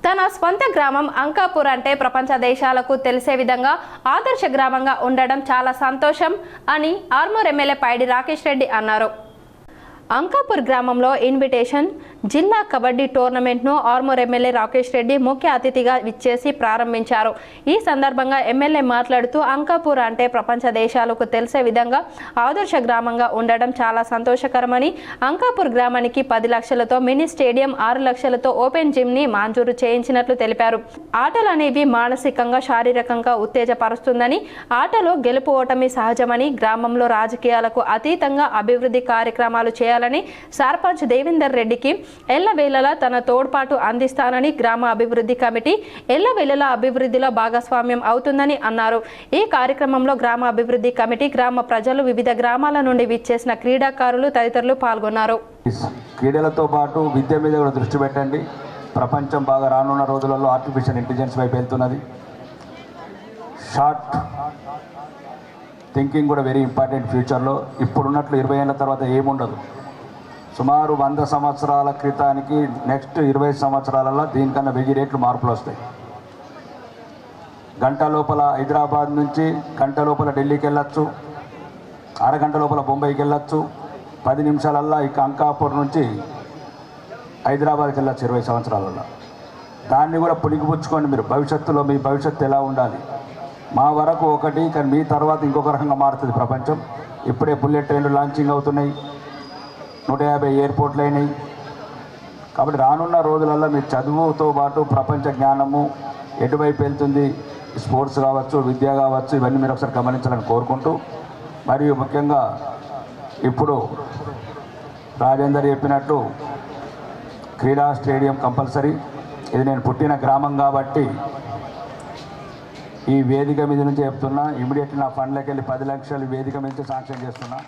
తన స్వంత గ్రామం అంకాపూర్ అంటే ప్రపంచ దేశాలకు తెలిసే విధంగా ఆదర్శ గ్రామంగా ఉండడం చాలా సంతోషం అని ఆర్మూర్ ఎమ్మెల్యే పైడి రాకేష్ రెడ్డి అన్నారు. అంకాపూర్ గ్రామంలో ఇన్విటేషన్ జిల్లా కబడ్డీ టోర్నమెంట్ను ఆర్మూర్ ఎమ్మెల్యే రాకేష్ రెడ్డి ముఖ్య అతిథిగా విచ్చేసి ప్రారంభించారు. ఈ సందర్భంగా ఎమ్మెల్యే మాట్లాడుతూ అంకాపూర్ అంటే ప్రపంచ దేశాలకు తెలిసే విధంగా ఆదర్శ గ్రామంగా ఉండడం చాలా సంతోషకరమని, అంకాపూర్ గ్రామానికి 10 లక్షలతో మినీ స్టేడియం, 6 లక్షలతో ఓపెన్ జిమ్ని మంజూరు చేయించినట్లు తెలిపారు. ఆటలు అనేవి మానసికంగా, శారీరకంగా ఉత్తేజపరుస్తుందని, ఆటలో గెలుపు ఓటమి సహజమని, గ్రామంలో రాజకీయాలకు అతీతంగా అభివృద్ధి కార్యక్రమాలు చేయాలని సర్పంచ్ దేవేందర్ రెడ్డికి ఎల్లవేళలా తన తోడ్పాటు అందిస్తానని, గ్రామ అభివృద్ధి కమిటీ ఎల్లవేళలా అభివృద్ధిలో భాగస్వామ్యం అవుతుందని అన్నారు. ఈ కార్యక్రమంలో గ్రామ అభివృద్ధి కమిటీ, గ్రామ ప్రజలు, వివిధ గ్రామాల నుండి విచ్చేసిన క్రీడాకారులు తదితరులు పాల్గొన్నారు. క్రీడలతో పాటు విద్య మీద కూడా దృష్టి పెట్టండి. ప్రపంచం బాగా రానున్న రోజులలో ఆర్టిఫిషియల్ ఇంటెలిజెన్స్ వైపు వెళ్తున్నది. షార్ట్ థింకింగ్ కూడా వెరీ ఇంపార్టెంట్ ఫ్యూచర్లో. ఇప్పుడున్నట్లు 20 ఏళ్ళ తర్వాత ఏముండదు. సుమారు 100 సంవత్సరాల క్రితానికి నెక్స్ట్ 20 సంవత్సరాలలో దీనికన్నా 1000 రెట్లు మార్పులు వస్తాయి. గంట లోపల హైదరాబాద్ నుంచి గంట లోపల ఢిల్లీకి వెళ్ళచ్చు, అరగంట లోపల బొంబాయికి వెళ్ళచ్చు, 10 నిమిషాలల్లో ఇక అంకాపూర్ నుంచి హైదరాబాద్కి వెళ్ళచ్చు 20 సంవత్సరాలలో. దాన్ని కూడా పుణికిపుచ్చుకోండి మీరు. భవిష్యత్తులో మీ భవిష్యత్తు ఎలా ఉండాలి. మా వరకు ఒకటి, కానీ మీ తర్వాత ఇంకొక రకంగా మారుతుంది ప్రపంచం. ఇప్పుడే బుల్లెట్ ట్రైన్లు లాంచింగ్ అవుతున్నాయి, 150 ఎయిర్పోర్ట్లు అయినాయి. కాబట్టి రానున్న రోజులలో మీ చదువుతో పాటు ప్రపంచ జ్ఞానము ఎటువైపు వెళ్తుంది, స్పోర్ట్స్ కావచ్చు, విద్య కావచ్చు, ఇవన్నీ మీరు ఒకసారి గమనించాలని కోరుకుంటూ, మరియు ముఖ్యంగా ఇప్పుడు రాజేందర్ చెప్పినట్టు క్రీడా స్టేడియం కంపల్సరీ. ఇది నేను పుట్టిన గ్రామం కాబట్టి ఈ వేదిక మీద నుంచి చెప్తున్నా. ఇమీడియట్లీ నా ఫండ్లోకి వెళ్ళి 10 లక్షలు వేదిక మీద శాంక్షన్ చేస్తున్నా.